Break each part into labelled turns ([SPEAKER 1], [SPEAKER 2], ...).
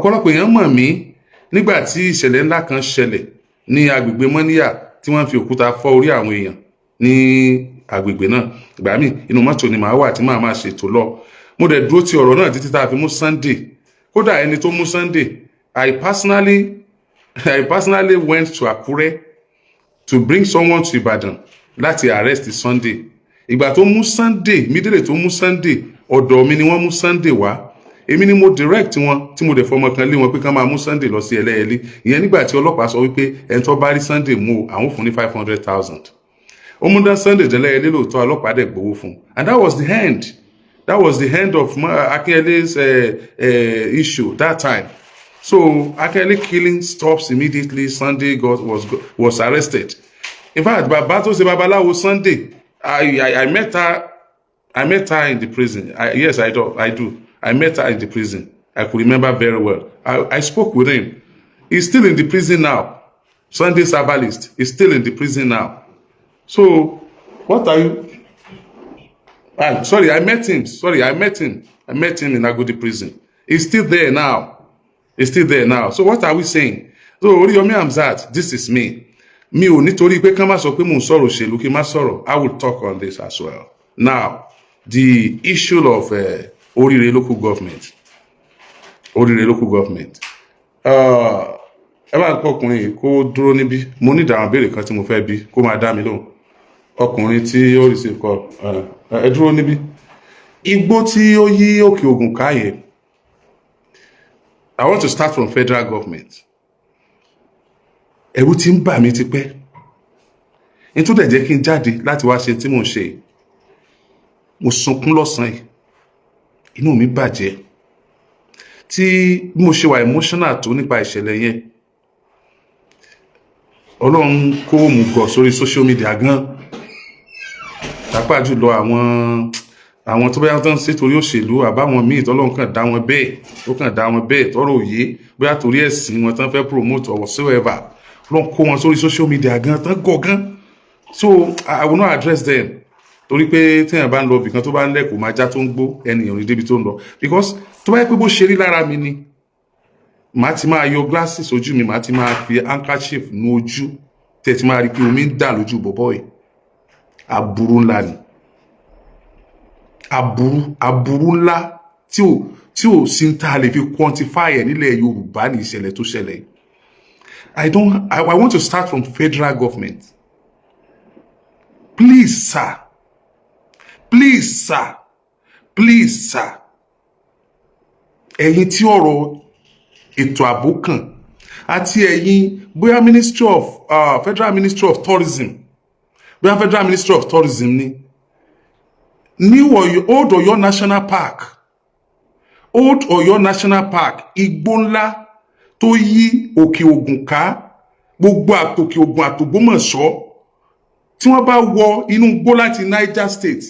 [SPEAKER 1] ọ̀pọ̀lọpọ̀ èèyàn mọ̀ mí nígbà tí ìṣẹ̀lẹ̀ ńlá kan ṣẹlẹ̀ ní agbègbè Mọ́níyà tí wọ́n fi òkúta fọ́ orí àwọn èèyàn ní agbègbè náà. Ìgbà míì inú mọ́tò ni màá wà tí màá máa ṣètò lọ. Mo dẹ̀ dúró ti ọ̀rọ̀ náà títí tá a fi mú Sunday. Kódà ẹni tó mú Sunday, I personally went to Akure to bring someone to Ibadan láti arrest Sunday. Ìgbà tó mú Sunday, mídìrè tó mú Sunday, ọ̀dọ̀ mi ni wọ́n mú Sunday wá. Èmi ni mo direct wọn tí mo dẹ̀ fọmọ kan lé wọn pé kán máa mú Sunday lọ sí Ẹlẹ́yẹlé. Ìyẹn nígbà tí ọlọ́pàá sọ wípé ẹni tó bá rí Sunday mú àwọn fún ní 500,000. Ó mú dá Sunday dé Ẹlẹ́yẹlé lóòótọ́, ọlọ́pàá dẹ̀ gbowó fún. And that was the end. That was the end of Akinyele's issue that time. So Akinyele killing stops immediately. Sunday was arrested. In fact, bàbá tó ṣe babaláwo Sunday, I met her in the prison. Yes, I do. I met her in the prison. I could remember very well. I spoke with him. He's still in the prison now. Sunday Sabalist is still in the prison now. So, what are you? Sorry, I met him. I met him in Agodi prison. He's still there now. So what are we saying? So Oriyomi Hamzat, this is me. Mi ò nítorí pé kán má sọ pé mò ń sọ̀rọ̀ òṣèlú kí n má sọ̀rọ̀. I will talk on this as well. Now, the issue of Orire local government. Ẹ bá ọkùnrin yìí kó dúró níbí. Mo ní ìdáhùn béèrè kan tí mo fẹ́ bí kó máa dá mi lóhùn. Ọkùnrin tí ó rí sí kọ ẹ dúró níbí. Igbó tí ó yí Òkè Ògùn ká yẹn. I want to start from federal government. Ẹ̀rù tí ń bà mí ti pẹ́. Ní tó dẹ̀ jẹ́ kí n jáde láti wá ṣe tí mò ń ṣe. Mo sunkún lọ́sàn-án yìí. Inú mi bàjẹ́. Tí mo ṣe wà emotional tó nípa ìṣẹ̀lẹ̀ yẹn. Ọlọ́run kó mú gọ̀ sórí social media gan. Pàápàá jùlọ àwọn tó bá tán sí torí òṣèlú àbáwọn míì tọ́lọ́run kàn dá wọn bẹ́ẹ̀. Ó kàn dá wọn bẹ́ẹ̀ tọ́rọ̀ òye bóyá torí ẹ̀sìn wọn tán fẹ́ promote or whatsoever. Ọlọ́run kó wọn sórí social media gan tán gọ̀ gan. So I will not address them. Torí pé téèyàn bá ń lọ ibìkan tó bá ń lẹ́kọ̀ọ́ máa já tó ń gbó ẹnìyàn ní débi tó ń lọ. Because tó bá yẹ pé bó ṣe rí lára mi ni màá ti máa yọ glasses ojú mi, màá ti máa fi handkerchief nu ojú tẹ̀ ti máa rí pé omi ń dà lójú bọ̀bọ̀ yìí. Aburú ńlá ni. Aburú ńlá tí ò sí ń tá lè fi quantify ẹ̀ nílẹ̀ Yorùbá ní ìṣẹ̀lẹ̀ tó ṣẹlẹ̀. I want to start from federal government. Please, sir. Ẹ̀yin tí ọ̀rọ̀ ètò ààbò kàn àti ẹ̀yin bóyá Federal Ministry of Tourism. Bóyá Federal Ministry of Tourism ni. Old Ọ̀yọ́ National Park, igbó ńlá tó yí Òkè Ògùn ká, gbogbo àtòkè Ògùn àtògbómọ̀ṣọ́. Tí wọ́n bá wọ inú igbó láti Niger State,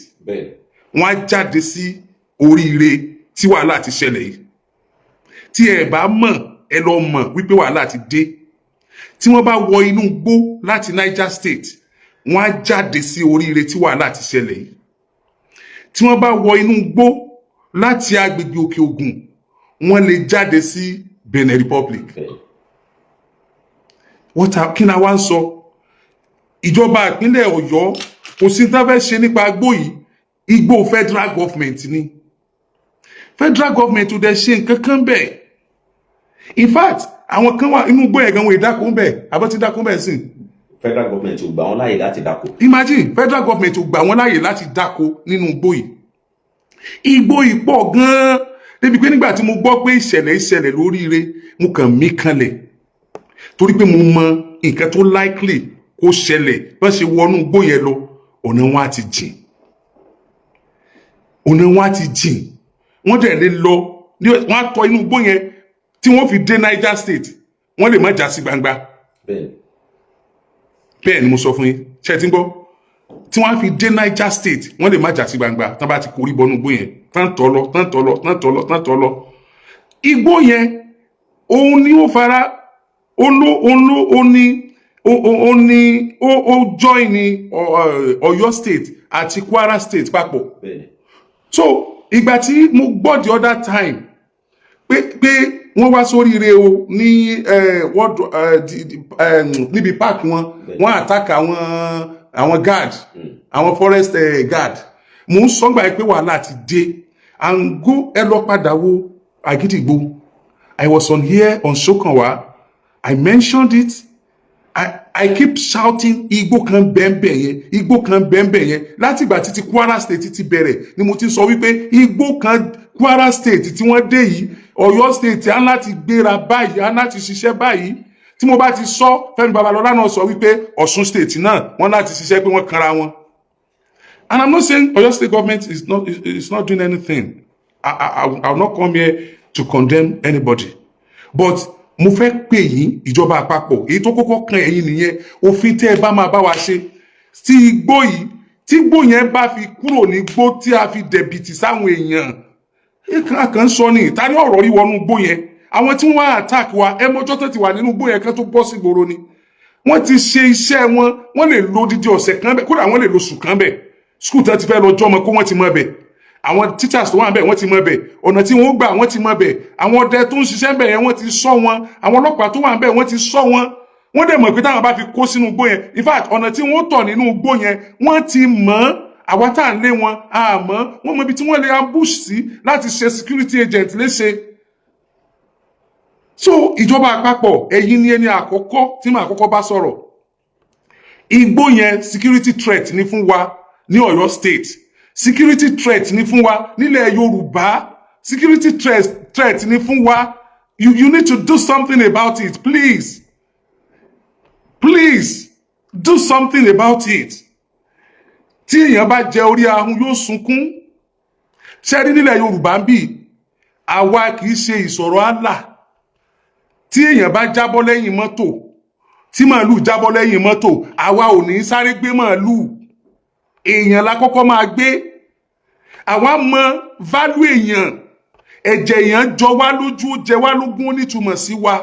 [SPEAKER 1] wọ́n á jáde sí Oríire tí wàhálà ti ṣẹlẹ̀ yìí. Tí ẹ bá mọ̀, ẹ lọ mọ̀ wípé wàhálà ti dé. Tí wọ́n bá wọ inú igbó láti Niger State, wọ́n á jáde sí Oríire tí wàhálà ti ṣẹlẹ̀ yìí. Tí wọ́n bá wọ inú igbó láti agbègbè Òkè Ògùn, wọ́n lè jáde sí Benin Republic. Kí ni a wá ń sọ? Ìjọba ìpínlẹ̀ Ọ̀yọ́ kò sí tá fẹ́ ṣe nípa igbó yìí. Igbó federal government ni. Federal government ò dẹ̀ ṣe nǹkan kan bẹ́ẹ̀. In fact, àwọn kan wà inú igbó yẹn gan wọn ìdákó bẹ́ẹ̀. Àbọ̀ ti dákó bẹ́ẹ̀ sìn.
[SPEAKER 2] Federal government ò gbà wọ́n láàyè láti dákó.
[SPEAKER 1] Imagine federal government ò gbà wọ́n láàyè láti dákó nínú igbó yìí. Igbó yìí pọ̀ gan-an. Débi pé nígbà tí mo gbọ́ pé ìṣẹ̀lẹ̀ lóríire, mo kàn mí kanlẹ̀. Torí pé mo mọ nǹkan tó likely kó ṣẹlẹ̀ bọ́n ṣe wọnú igbó yẹn lọ, ọ̀nà wọn á ti jìn. Wọ́n dẹ̀ lè lọ, wọ́n á tọ inú igbó yẹn tí wọ́n fi dé Niger State, wọ́n lè má já sí gbangba. Bẹ́ẹ̀ ni mo sọ fún yín, ṣé ti ń gbọ́? Tí wọ́n á fi dé Niger State, wọ́n lè má já sí gbangba tán bá ti korí bọnú igbó yẹn, tán tọ́ lọ. Igbó yẹn, òun ni ó fara, ó join ní Ọ̀yọ́ State àti Kwara State papọ̀. So ìgbà tí mo gbọ́ the other time pé wọ́n wá sóríire o ní níbi park wọ́n attack àwọn guard àwọn forest guard mo ń sọ́gbà pé wàhálà ti dé and go ẹ lọ padà wo Agidigbo. I was on here on Sokanwa. I mentioned it. I keep shouting Igbo kan bẹ́ẹ̀nbẹ́ yẹn, Igbo kan bẹ́ẹ̀nbẹ́ yẹn. Láti ìgbà títí Kwara State ti bẹ̀rẹ̀ ni mo ti sọ wípé Igbo kan Kwara State tí wọ́n dé yìí, Ọ̀yọ́ State á láti gbéra báyìí, á láti ṣiṣẹ́ báyìí. Tí mo bá ti sọ, Fẹ́mi Babalọ́lá náà sọ wípé Ọ̀ṣun State náà wọ́n láti ṣiṣẹ́ pé wọ́n kanra wọn. And I'm not saying Ọ̀yọ́ State government is not doing anything. I will not come here to condemn anybody. But mo fẹ́ pè yín ìjọba àpapọ̀ èyí tó kọ́kọ́ kan ẹ̀yin nìyẹn òfin tẹ́ ẹ bá máa bá wa ṣe tí igbó yìí tí igbó yẹn bá fi kúrò ní igbó tí a fi dẹ̀bìtì sáwọn èèyàn kan sọ ní ìta ní ọ̀rọ̀ rí wọnú igbó yẹn àwọn tí wọ́n wá attack wa ẹ mọ́jọ́ tó ti wà nínú igbó yẹn kan tó bọ́ sí ìgboro ni wọ́n ti ṣe iṣẹ́ wọ́n lè lo odidi ọ̀sẹ̀ kan bẹ̀ kódà wọ́n lè lo oṣù kan bẹ̀ school tán ti fẹ́ lọ jọ́ ọmọ kó wọ́n ti mọ bẹ̀ àwọn teachers tó wà bẹ̀ wọ́n ti mọ bẹ̀ ọ̀nà tí wọ́n gbà wọ́n ti mọ bẹ̀ àwọn ọdẹ tó ń ṣiṣẹ́ bẹ̀ yẹn wọ́n ti sọ wọn àwọn ọlọ́pàá tó wà bẹ̀ wọ́n ti sọ wọn wọ́n dẹ̀ mọ̀ pé táwọn bá fi kó sínú igbó yẹn in fact ọ̀nà tí wọ́n tọ̀ nínú igbó yẹn wọ́n ti mọ̀ àwa tá à ń lé wọn àmọ́ wọ́n mọ ibi tí wọ́n lè ambush sí láti ṣe security agent léṣe. So ìjọba àpapọ̀ ẹ̀yin ni ẹni àkọ́kọ́ tí màá kọ́kọ́ bá sọ̀rọ̀ igbó yẹn security threat ní fún wa ní Ọ̀yọ́ state security threat ní fún wa nílẹ̀ Yorùbá security threat ní fún wa you need to do something about it please do something about it tí èèyàn bá jẹ orí ahun yóò sunkún ṣẹ́rí nílẹ̀ Yorùbá ń bì àwa kì í ṣe ìsọ̀rọ̀ Allah tí èèyàn bá jábọ́ lẹ́yìn mọ́tò tí màálù jábọ́ lẹ́yìn mọ́tò àwa ò ní sáré gbé màálù èèyàn la kọ́kọ́ máa gbé àwa mọ value èèyàn ẹ̀jẹ̀ èèyàn jọ wá lójú ó jẹ wá lógún ó nítumọ̀ sí wa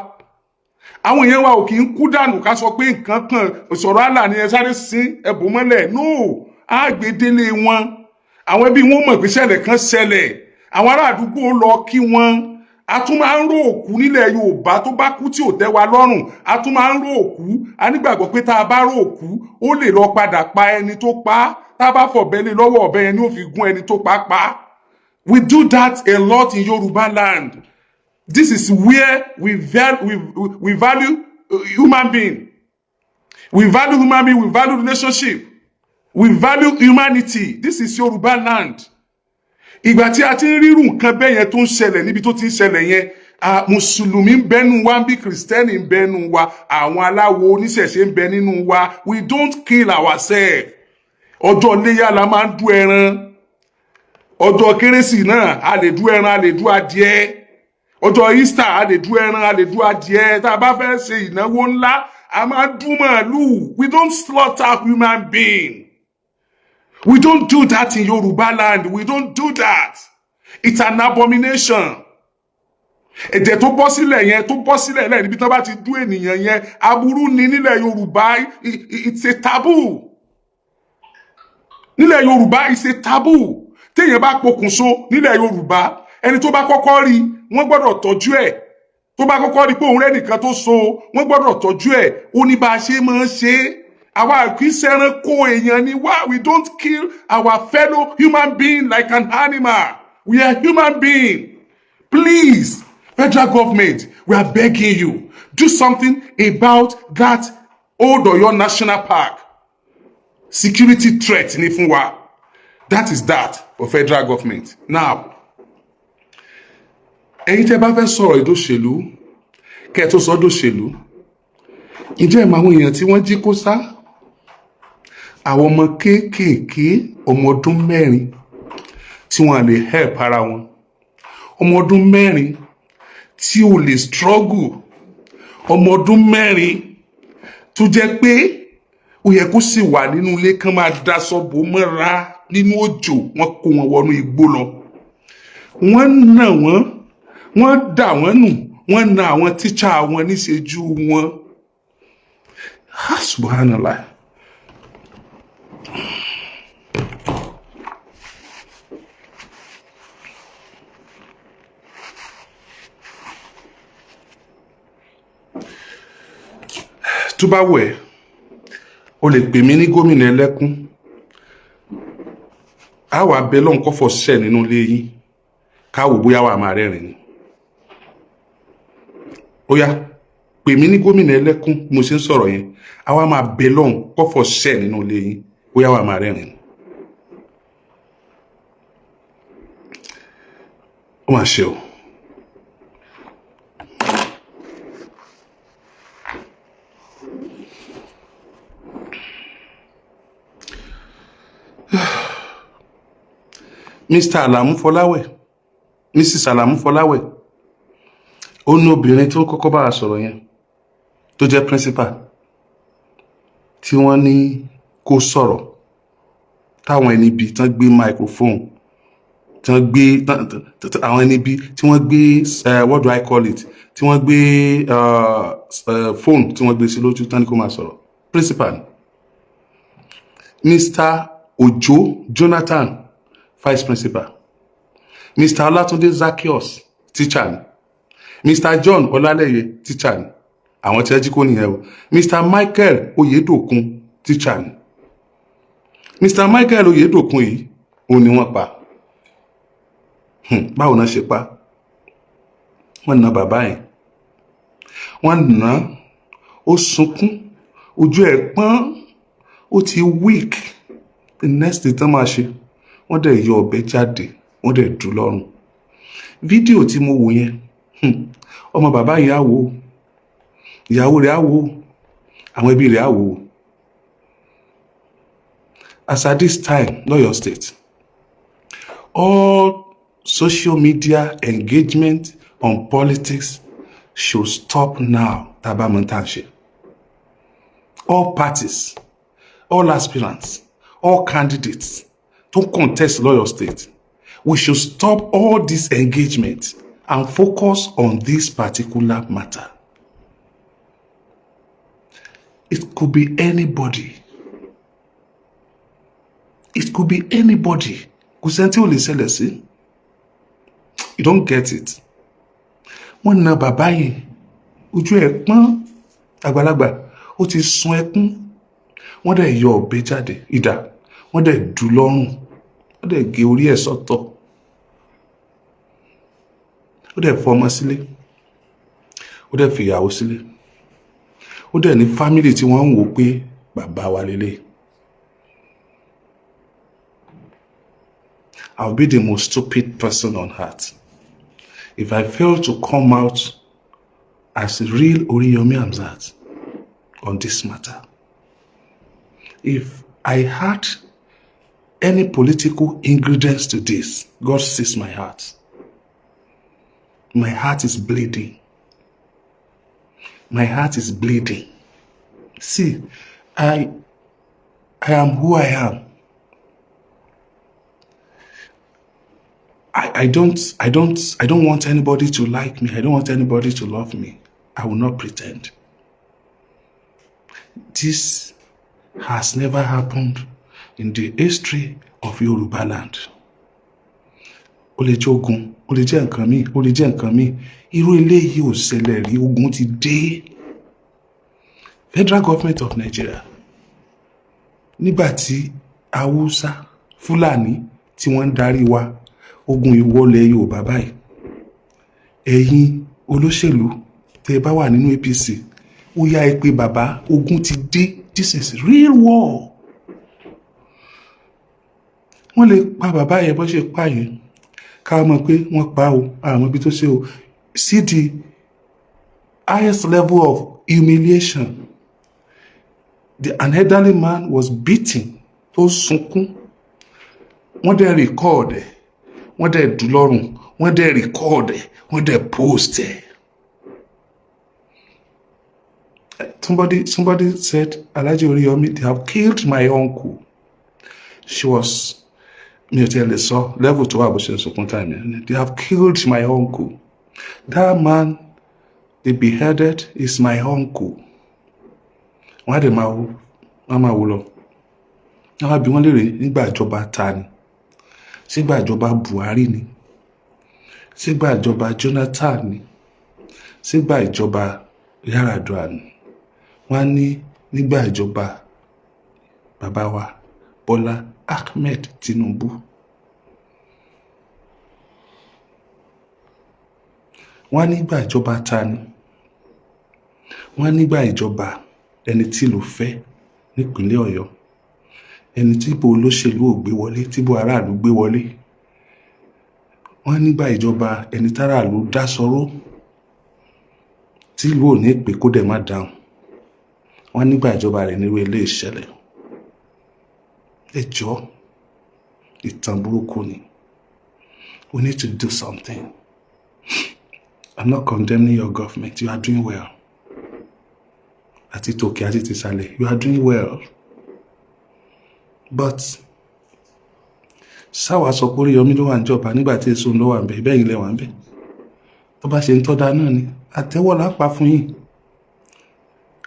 [SPEAKER 1] àwọn èèyàn wa ò kì í kú dànù ká sọ pé nǹkan kan ìsọ̀rọ̀ Allah ni ẹ sáré sí ẹ̀bùn mọ́lẹ̀ no àgbédélé wọn àwọn ẹbí wọn mọ̀ pé ṣẹlẹ̀ kan ṣẹlẹ̀ àwọn ará àdúgbò lọ kí wọn a tún máa ń ró òkú nílẹ̀ Yorùbá tó bá kú tí ò tẹ́ wa lọ́rùn a tún máa ń ró òkú a nígbàgbọ́ pé tá a bá ró òkú ó lè lọ padà pa ẹni tó pa á tá a bá fọ̀bẹ lé lọ́wọ́ ọ̀bẹ yẹn ni ó fi gún ẹni tó pa pa. We do that a lot in Yoruba land. This is where we value human being. We value human being, we value relationship. We value humanity. This is Yoruba land. Ìgbà tí a ti ń rírun nǹkan bẹ́ẹ̀ yẹn tó ń ṣẹlẹ̀ níbi tó ti ń ṣẹlẹ̀ yẹn mùsùlùmí ń bẹ́nu wa bí kìrìsìtẹ́nì ń bẹ́nu wa àwọn aláwo oníṣẹ̀ṣe ń bẹ nínú wa we don't kill ourselves. Ọjọ́ Iléyá la máa ń dú ẹran ọjọ́ Kérésì náà a lè dú ẹran a lè dú adìẹ ọjọ́ Easter a lè dú ẹran a lè dú adìẹ tá a bá fẹ́ ṣe ìnáwó ńlá a máa dú màálù. We don't slaughter human being. We don't do that in Yoruba land. We don't do that. It's an abomination. Ẹ̀jẹ̀ tó bọ́ sílẹ̀ yẹn tó bọ́ sílẹ̀ lẹ́yìn níbi tí wọ́n bá ti dú ènìyàn yẹn aburú ni nílẹ̀ Yorùbá it's a taboo. Nílẹ̀ Yorùbá it's a taboo. Téèyàn bá pokùnso nílẹ̀ Yorùbá ẹni tó bá kọ́kọ́ rí wọ́n gbọ́dọ̀ tọ́jú ẹ̀. Tó bá kọ́kọ́ rí pé òun rẹ́nìkan tó so wọ́n gbọ́dọ̀ tọ́jú ẹ̀. Ó ní bá a ṣe máa ń ṣe é. Àwa kì í ṣẹranko èèyàn ni wá. We don't kill our fellow human being like an animal. We are human being. Please, federal government, we are begging you, do something about that Old Oyo National Park. Security threat ni fún wa. That is that for federal government. Now, ẹ̀yin tẹ́ bá fẹ́ sọ̀rọ̀ ìdòṣèlú, kẹ́ tó sọ ìdòṣèlú. Ǹjẹ́ ìmọ̀ àwọn èèyàn tí wọ́n jí kó sá? Àwọn ọmọ kéékèèké ọmọ ọdún 4 tí wọ́n lè help ara wọn. Ọmọ ọdún 4 tí ò lè struggle. Ọmọ ọdún 4 tó jẹ́ pé ó yẹ kó sì wà nínú ilé kan máa daṣọ bò mọ́ra nínú òjò wọ́n kó wọn wọnú igbó lọ. Wọ́n nà wọ́n dà wọ́n nù wọ́n na àwọn tíṣà wọn níṣẹ́jú wọn. Subhanallah. tó bá wù ẹ́ o lè pè mí ní gómìnà ẹlẹ́kún a wà bẹ lọ́n kọ́fọ̀ ṣẹ̀ nínú ilé yín káwò bóyá wà máa rẹ́rìn ni ó yá pè mí ní gómìnà ẹlẹ́kún mo ṣe ń sọ̀rọ̀ yẹn a wà máa bẹ lọ́n kọ́fọ̀ ṣẹ̀ nínú ilé yín bóyá wà máa rẹ́rìn ni ó máa ṣe o. Mr. Alamu Fọláwẹ̀, Mrs. Alamu Fọláwẹ̀, ó ní obìnrin tó kọ́kọ́ bá sọ̀rọ̀ yẹn tó jẹ́ principal tí wọ́n ní kó sọ̀rọ̀ táwọn ẹni bí tán gbé microphone tán gbé àwọn ẹni bí tí wọ́n gbé what do I call it tí wọ́n gbé phone tí wọ́n gbé sí lójú tán ní kó máa sọ̀rọ̀ principal Mr. Ojo Jonathan vice principal, Mr. Olatunde Zaccheaus teacher ni, Mr. John Olaleye teacher ni, àwọn tí ẹ jí kó nìyẹn o, Mr. Michael Oyedokun teacher ni, Mr. Michael Oyedokun yìí òun ni wọ́n pa báwo náà ṣe pa wọ́n na bàbá yẹn wọ́n na ó sunkún ojú ẹ̀ pọ́n ó ti weak the next day tán máa ṣe wọ́n dẹ̀ yọ ọ̀bẹ jáde wọ́n dẹ̀ dù lọ́rùn fídíò tí mo wò yẹn ọmọ bàbá yìí á wò ìyàwó rẹ̀ á wò àwọn ẹbí rẹ̀ á wò as at this time l'Ọ̀yọ́ state all social media engagement on politics should stop now tabamontanse all parties all aspirants all candidates to contest l'Ọ̀yọ́ state, we should stop all this engagement and focus on this particular matter. It could be anybody. It could be anybody. Kò sẹ́ni tí ò lè ṣẹlẹ̀ sí. You don't get it. Wọ́n na bàbá yìí, ojú ẹ̀ pọ́n àgbàlagbà, ó ti sun ẹkún. Wọ́n dẹ̀ yọ ọ̀bẹ jáde, idà. Wọ́n dẹ̀ dù lọ́rùn. Wọ́n dẹ̀ gé orí ẹ̀ sọ́tọ̀. Ó dẹ̀ fọmọ sílé. Ó dẹ̀ fìyàwó sílé. Ó dẹ̀ ní fámílì tí wọ́n ń wò pé bàbá wa lélẹ̀. I'll be the most stupid person on earth if I fail to come out as a real Oriyomi Hamzat on this matter. If I had any political ingredients to this, God sees my heart. My heart is bleeding. My heart is bleeding. See, I am who I am. I don't want anybody to like me. I don't want anybody to love me. I will not pretend. This has never happened in the history of Yoruba land. Ó lè jẹ́ ogun, ó lè jẹ́ nǹkan mi, ó lè jẹ́ nǹkan mi. Irú eléyìí ò ṣẹlẹ̀ rí, ogun ti dé. Federal government of Nigeria. Nígbà tí Hausa, Fúlàní tí wọ́n ń darí wa, ogun ìwọlẹ̀ Yorùbá báyìí. Ẹ̀yin olóṣèlú tẹ́ bá wà nínú APC, ó yá ẹ pé bàbá, ogun ti dé. This is real war. Wọ́n lè pa bàbá yẹn bó ṣe pa yẹn. Ká mọ̀ pé wọ́n pa o, àwọn ibi tó ṣe o. See the highest level of humiliation. An elderly man was beaten. Tó sunkún. Wọ́n dẹ̀ record ẹ̀. Wọ́n dẹ̀ dù lọ́rùn. Wọ́n dẹ̀ record ẹ̀. Wọ́n dẹ̀ post ẹ̀. Somebody said, Alhaji Oriyomi, they have killed my uncle. She was, me tell you so, level to her, but time. They have killed my uncle. That man, they beheaded, is my uncle. Why the mama wulo? Now be one lady, nígbà ìjọba ta ni? Sígbà ìjọba Buhari ni? Sígbà ìjọba Jonathan ni? Sígbà ìjọba Yar'Adua ni? wọ́n ní nígbà ìjọba bàbá wa Bọ́lá Ahmed Tinubu. Wọ́n nígbà ìjọba tani? Wọ́n nígbà ìjọba ẹni tí ló fẹ́ nípínlẹ̀ Ọ̀yọ́, ẹni tí ibo olóṣèlú ò gbé wọlé, tí ibo aráàlú gbé wọlé. Wọ́n nígbà ìjọba ẹni táráàlú dá sọ̀rọ̀ tí ìlú ò ní pé kó dẹ̀ má dáhùn. Wọ́n nígbà ìjọba rẹ̀ nírú ilé ìṣẹ̀lẹ̀. Ẹ jọ̀ọ́, ìtàn burúkú ni. We need to do something. I'm not condemning your government. You are doing well. Àti tòkè àti tìsàlẹ̀, you are doing well. But sáwà sọ pé Oríyọmí ló wà níjọba nígbà tí èso ló wà ń bẹ, bẹ́yìn lẹ wà ń bẹ. Tó bá ṣe ń tọ́da náà ni àtẹ́wọ́ lápá fún yín.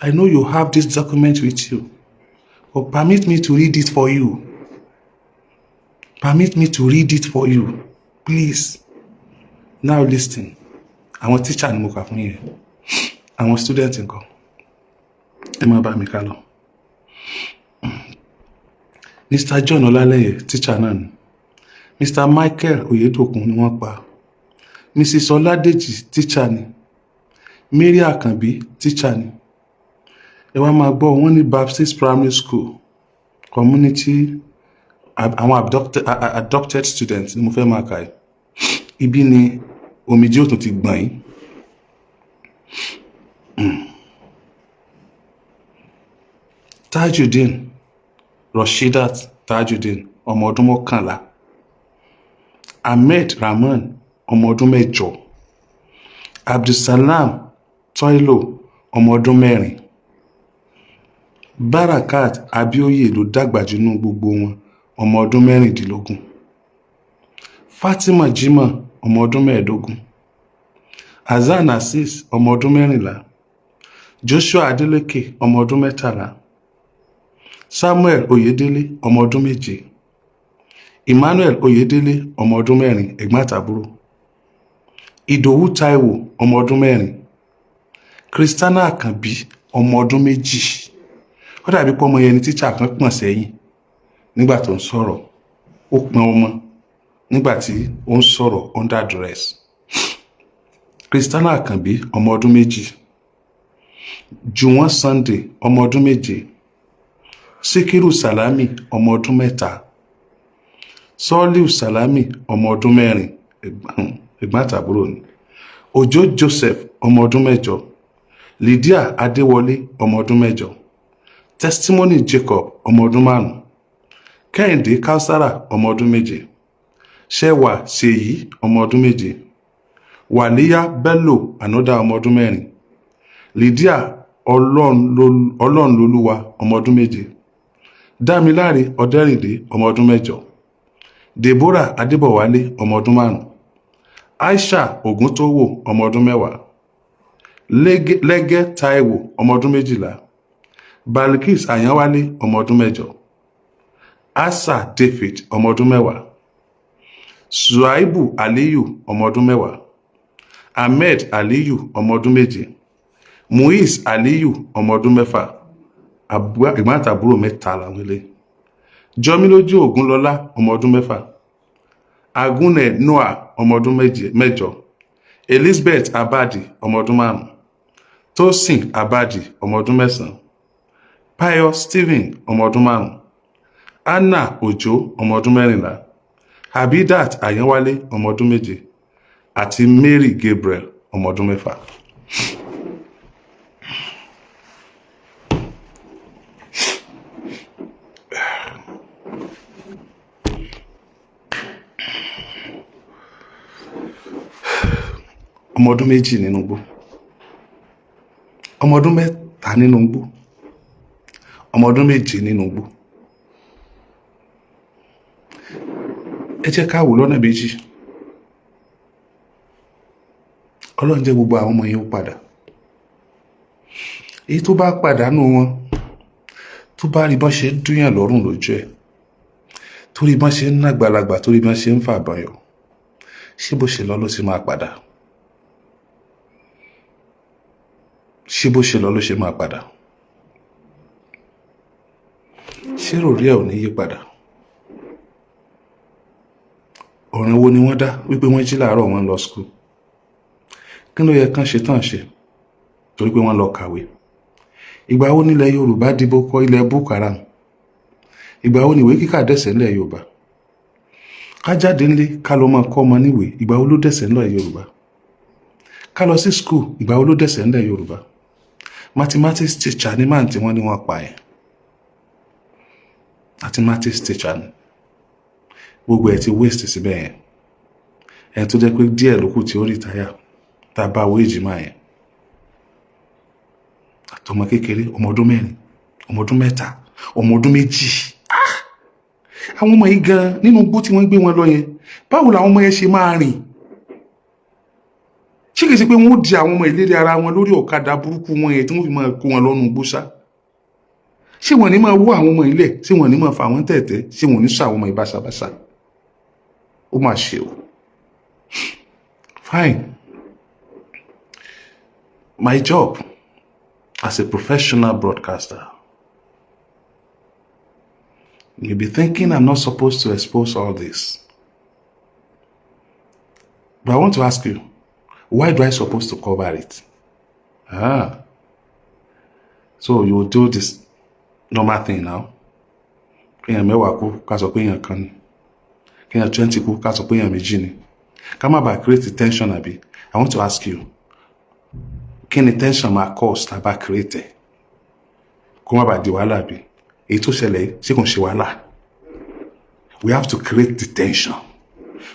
[SPEAKER 1] I know you have this document with you, but permit me to read it for you. Permit me to read it for you, please. Now listen. Àwọn teacher ni mo kà fún yín. Àwọn student nǹkan. Ẹ má bá mi ká lọ. Mr. John Ọlálẹ́yẹ, teacher náà ni. Mr. Michael Oyedokun ni wọ́n pa. Mrs. Ọládèjì, teacher ni. Mary Àkànbí, teacher ni. Ẹ wá máa gbọ́, wọ́n ní Baptist Primary School community àwọn adopted students ni mo fẹ́ máa kà yìí. Ibi ni omijé ò tún ti gbọ̀n yín. Tajudeen Rasheedat Tajudeen, ọmọ ọdún 11. Ahmed Rahman, ọmọ ọdún 8. Abdulsalam Toilo, ọmọ ọdún 4. Barakat Abioye ló dàgbà jù nínú gbogbo wọn, ọmọ ọdún 16. Fatima Jimoh, ọmọ ọdún 15. Hasan Azeez, ọmọ ọdún 14. Joshua Adeleke, ọmọ ọdún 13. Samuel Oyedele, ọmọ ọdún 7. Emmanuel Oyedele, ọmọ ọdún 4, ẹ̀gbọ́n àtàbúrò. Ìdòwú Táíwò, ọmọ ọdún 4. Christiana Àkànbí, ọmọ ọdún 2. Ó dàbí pé ọmọ yẹn ni teacher kan pọ̀n sẹ́yìn nígbà tó ń sọ̀rọ̀. Ó pọn ọmọ nígbà tí ó ń sọ̀rọ̀ under duress. Christiana Àkànbí, ọmọ ọdún 2. Jùwọ́n Sunday, ọmọ ọdún 7. Síkírù Sàlámì, ọmọ ọdún 3. Sọ́líù Sàlámì, ọmọ ọdún 4, ẹ̀gbọ́n àtàbúrò ni. Òjó Joseph, ọmọ ọdún 8. Lydia Adéwọlé, ọmọ ọdún 8. Testimony Jacob, ọmọ ọdún 5. Kẹ́hìndé Kausara, ọmọ ọdún 7. Ṣẹ́wà Ṣèyí, ọmọ ọdún 7. Wàlíyá Bello Anoda, ọmọ ọdún 4. Lydia Ọlọ́runlolúwa, ọmọ ọdún 7. Dámiláre Ọdẹ́rìndé, ọmọ ọdún 8. Deborah Adébọ̀wálé, ọmọ ọdún 5. Aisha Ògúntówò, ọmọ ọdún 10. Lẹ́gẹ́ Táíwò, ọmọ ọdún 12. Balikis Àyánwálé, ọmọ ọdún 8. Asa David, ọmọ ọdún 10. Suaibu Aliyu, ọmọ ọdún 10. Ahmed Aliyu, ọmọ ọdún 7. Muiz Aliyu, ọmọ ọdún 6. Ẹ̀gbọ́n àtàbúrò 3 làwọn ilé. Jọmilójú Ògúnlọlá, ọmọ ọdún 6. Agúnẹ̀ Noah, ọmọ ọdún 8. Elizabeth Abadi, ọmọ ọdún 5. Tosin Abadi, ọmọ ọdún 9. Pius Stephen, ọmọ ọdún 5. Anna Ojo, ọmọ ọdún 14. Habidat Àyánwálé, ọmọ ọdún 7. Àti Mary Gabriel, ọmọ ọdún 6. Ọmọ ọdún 2 nínú igbó. Ọmọ ọdún 3 nínú igbó. Ọmọ ọdún 7 nínú igbó. Ẹ jẹ́ ká wò lọ́nà méjì. Ọlọ́run jẹ́ gbogbo àwọn ọmọ yẹn ó padà. Èyí tó bá pàdánù wọn, tó bá rí bọ́n ṣe ń dúyàn lọ́rùn lójú ẹ̀, tó rí bọ́n ṣe ń nàgbàlagbà, tó rí bọ́n ṣe ń fàbọyọ̀, ṣé bó ṣe lọ ló ṣe máa padà? Ṣé bó ṣe lọ ló ṣe máa padà? ṣé ròrí ẹ̀ ò ní yí padà? ọ̀ràn wo ni wọ́n dá wípé wọ́n jí láàárọ̀ wọ́n lọ school? kí ló yẹ kán ṣe tán ṣe torí pé wọ́n lọ kàwé? ìgbà wo nílẹ̀ Yorùbá dìbò kọ ilẹ̀ Boko Haram? ìgbà wo níwèé kíkà dẹ̀sẹ̀ ńlẹ̀ Yorùbá? ká jáde ńlé ká lọ máa kọ́ ọmọ níwèé, ìgbà wo ló dẹ̀sẹ̀ ńlẹ̀ Yorùbá? ká lọ sí school, ìgbà wo ló dẹ̀sẹ̀ ńlẹ̀ Yorùbá? Mathematics teacher ní máa tí wọ́n ní wọ́n pa ẹ̀. Mathematics teacher ni gbogbo ẹ̀ ti waste síbẹ̀ yẹn. ẹ̀ tó jẹ́ pé díẹ̀ lókù tí ó retire tá a bá owó ìjìmá yẹn. àtọmọ kékeré, ọmọ ọdún 4, ọmọ ọdún 3, ọmọ ọdún 2. àwọn ọmọ yìí gan nínú igbó tí wọ́n gbé wọn lọ yẹn, báwo làwọn ọmọ yẹn ṣe máa rìn? ṣé kìí ṣe pé wọ́n ó di àwọn ọmọ ìlérí ara wọn lórí ọ̀kadà burúkú wọn yẹn tí wọ́n fi máa kó wọn lọ́nu igbó ṣá? ṣé wọ́n ní máa wó àwọn ọmọ ilẹ̀? ṣé wọ́n ní máa fà wọ́n tẹ̀tẹ̀? ṣé wọ́n ní sọ àwọn ọmọ ìbáṣabáṣa? ó mà ṣe o. Fine. My job as a professional broadcaster, you'll be thinking I'm not supposed to expose all this. But I want to ask you, why do I supposed to cover it? So you will do this normal thing now. Kéèyàn 10 kú ká sọ pé èèyàn kan ni. Kéèyàn 20 kú ká sọ pé èèyàn 2 ni. Ká má bàa create tension àbí? I want to ask you, kí ni tension máa cause tá bá create? Kó má bàa di wàhálà àbí? Èyí tó ṣẹlẹ̀ ṣé kò ń ṣe wàhálà? We have to create the tension.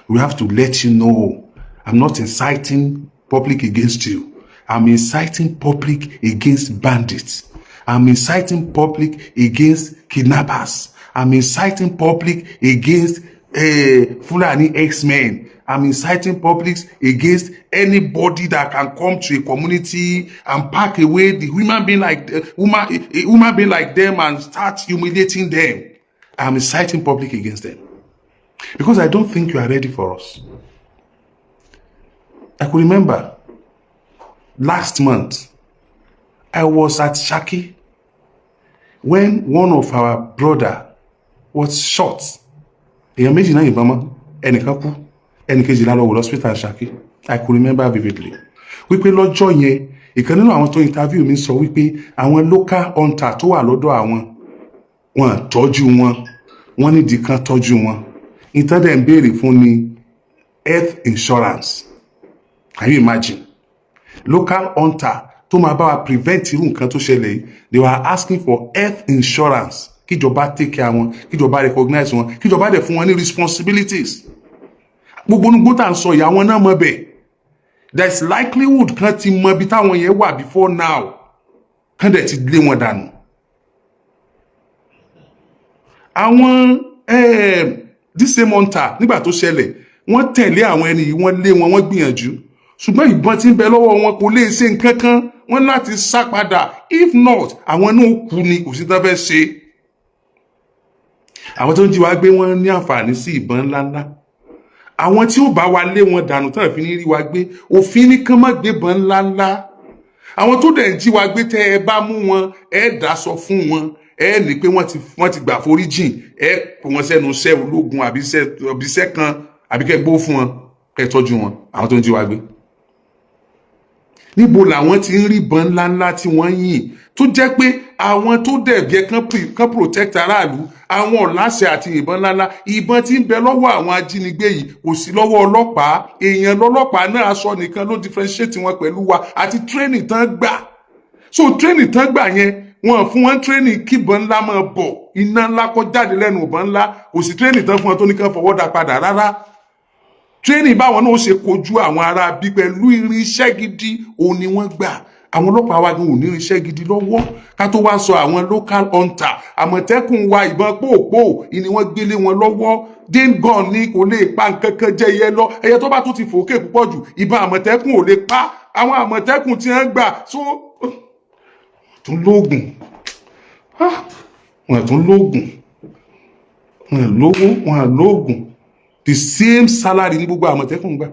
[SPEAKER 1] We have to let you know I'm not inciting public against you. I'm inciting public against bandits. I'm inciting public against kidnappers. I'm inciting public against Fulani X-Men. I'm inciting public against anybody that can come to a community and pack away the human being like them and start humiliating them. I'm inciting public against them. Because I don't think you are ready for us. I could remember last month, I was at Shaki when one of our brother was shot. Èèyàn méjì náà yìnbọn mọ́, ẹnìkan kú, ẹnìkejì lọ wò hospital Shaki. I could remember vividly. Wípé lọ́jọ́ yẹn, ìkan nínú àwọn tó interview mi sọ wípé àwọn local hunter tó wà lọ́dọ̀ àwọn wọn tọ́jú wọn, wọ́n ní di kan tọ́jú wọn. Ìtàn dẹ̀ ń béèrè fún ni health insurance. Can you imagine? Local hunter tó máa bá wa prevent irú nǹkan tó ṣẹlẹ̀ yìí, they were asking for health insurance. Kíjọba take care wọn, kíjọba recognize wọn, kíjọba dẹ̀ fún wọn ní responsibilities. Gbogbo onígbó tá à ń sọ ìyá wọn náà mọ̀ bẹ́ẹ̀. There is likelihood kan ti mọ ibi táwọn yẹn wà before now. Kan dẹ̀ ti lé wọn dànù. Àwọn this same hunter nígbà tó ṣẹlẹ̀, wọ́n tẹ̀lé àwọn ẹni yìí, wọ́n lé wọn, wọ́n gbìyànjú. Ṣùgbọ́n ìbọn tí ń bẹ lọ́wọ́ wọn kò lè ṣe nǹkan kan, wọ́n láti sá padà. If not, àwọn náà kú ni kò sí tán fẹ́ ṣe. Àwọn tó ń jí wa gbé wọn ní àǹfààní sí ìbọn ńláńlá. Àwọn tí ó bá wa lé wọn dànù tán fi ní rí wa gbé, òfin ní kán má gbé ìbọn ńláńlá. Àwọn tó dẹ̀ ń jí wa gbé tẹ́ ẹ bá mú wọn, ẹ dáṣọ fún wọn, ẹ ní pé wọ́n ti gbà foríjìn, ẹ pò wọ́n sẹ́nu iṣẹ́ ológun àbí iṣẹ́ kan àbí kẹ́ gbó fún wọn, kẹ́ tọ́jú wọn, àwọn tó ń jí wa gbé. Níbo làwọn ti ń rí ìbọn ńláńlá tí wọ́n yìn tó jẹ́ pé àwọn tó dẹ̀ jẹ́ kán protect aráàlú, àwọn ọ̀láṣẹ àti ìbọn ńláńlá, ìbọn tí ń bẹ lọ́wọ́ àwọn ajínigbé yìí kò sí lọ́wọ́ ọlọ́pàá. Èèyàn lọ́lọ́pàá náà aṣọ nìkan ló differentiate wọn pẹ̀lú wa àti training tán gbà. So training tán gbà yẹn, wọn fún wọn training kí ìbọn ńlá máa bọ̀, iná ńlá kó jáde lẹ́nu ìbọn ńlá, kò sí training tán fún wọn tó ní kán fọwọ́ dá padà rárá. Training báwọn náà ṣe kojú àwọn ará bí pẹ̀lú irinṣẹ́ gidi òun ni wọ́n gbà. Àwọn ọlọ́pàá wa gan ò ní irinṣẹ́ gidi lọ́wọ́, ká tó wá sọ àwọn local hunter. Àmọ̀tẹ́kùn wa ìbọn pòpò ni wọ́n gbélé wọn lọ́wọ́. Dengon ni kò lè pa nǹkan kan jẹ ẹyẹ lọ, ẹyẹ tó bá tún ti fòkè púpọ̀ jù, ìbọn àmọ̀tẹ́kùn ò lè pa. Àwọn àmọ̀tẹ́kùn tí wọ́n gbà tún lóògùn, wọ́n tún lóògùn, wọ́n lówó, wọ́n lóògùn. The same salary ní gbogbo àmọ̀tẹ́kùn gbà.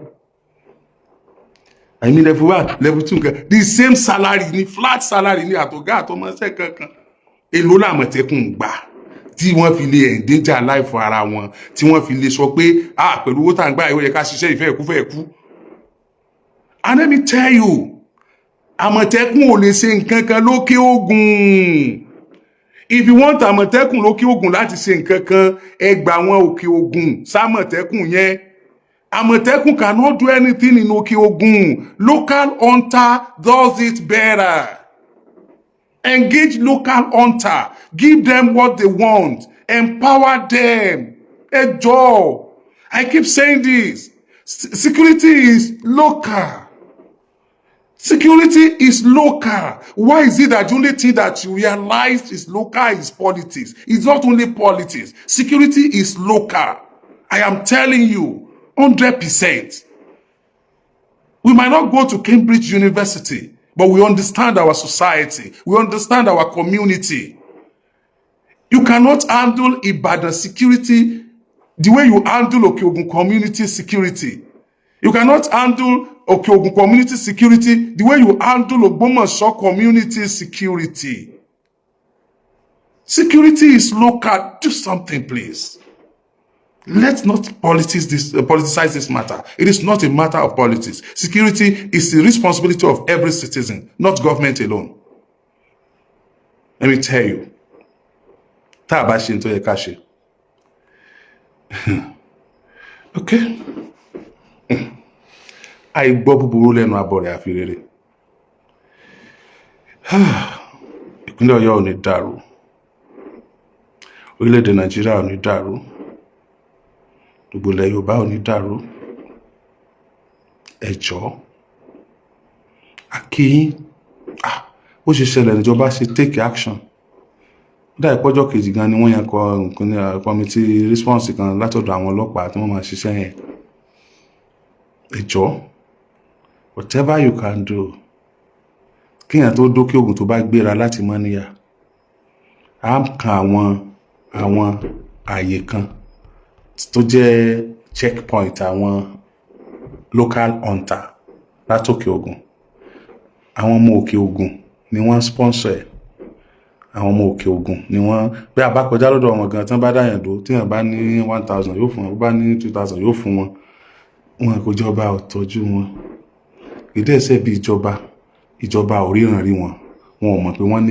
[SPEAKER 1] I mean level 1, level 2 nǹkan. The same salary ní flat salary ní àtọ̀gá àtọmọṣẹ́ kankan. Èló làmọ̀tẹ́kùn gbà tí wọ́n fi lè endanger life ara wọn, tí wọ́n fi lè sọ pé pẹ̀lú owó tá à ń gbà ó yẹ ká ṣiṣẹ́ ìfẹ́ ẹ̀kú. And let me tell you, Àmọ̀tẹ́kùn ò lè ṣe nǹkan kan lókè Ògùn. If you want Àmọ̀tẹ́kùn lókè Ògùn láti ṣe nǹkan kan, ẹ gbà wọn Òkè Ògùn sámọ̀tẹ́kùn yẹn. Àmọ̀tẹ́kùn cannot do anything in Òkè Ògùn. Local hunter does it better. Engage local hunter. Give them what they want. Empower them. Ẹ jọ̀ọ́. I keep saying this. Security is local. Security is local. Why is it that the only thing that you realize is local is politics? It's not only politics. Security is local. I am telling you, 100%. We might not go to Cambridge University, but we understand our society. We understand our community. You cannot handle Ibadan security the way you handle Òkè Ògùn community security. You cannot handle Òkè Ògùn community security the way you handle Ògbómọ̀ṣọ́ community security. Security is local. Do something, please. Let's not politicize this matter. It is not a matter of politics. Security is the responsibility of every citizen, not government alone. Let me tell you. Tá a bá ṣe tó yẹ ká ṣe. Okay? Àìgbọ́ búburú lẹ́nu abọ́ rẹ̀ àfi rere. Ìpínlẹ̀ Ọ̀yọ́ ò ní dàrú. Orílẹ̀-èdè Nàìjíríà ò ní dàrú. Gbogbo ilẹ̀ Yorùbá ò ní dàrú. Ẹ jọ̀ọ́. Àkíyín. Ó ṣe ṣẹlẹ̀ níjọba ṣe take action. Dá ìpọ́jọ́ kejì gan ni wọ́n yan committee response kan látọ̀dọ̀ àwọn ọlọ́pàá tí wọ́n máa ṣiṣẹ́ yẹn. Ẹ jọ̀ọ́. Whatever you can do. Kíyàn tó dókè Ògùn tó bá gbéra láti Mọ́níyà. À ń kan àwọn àyè kan tó jẹ́ checkpoint àwọn local hunter látòkè Ògùn. Àwọn ọmọ Òkè Ògùn ni wọ́n sponsor ẹ̀. Àwọn ọmọ Òkè Ògùn ni wọ́n bí a bá kọjá lọ́dọ̀ wọn gan tán bá dáyàn dó tí wọ́n bá ní 1,000 yóò fún wọn, bó bá ní 2,000 yóò fún wọn. Wọn kò jọba ò tọ́jú wọn. Ìdẹ́sẹ̀ bí ìjọba ò ríran rí wọn. Wọn ò mọ̀ pé wọ́n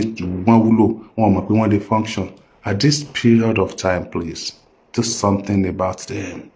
[SPEAKER 1] wúlò, wọn ò mọ̀ pé wọ́n lè function. At this period of time, please, do something about them.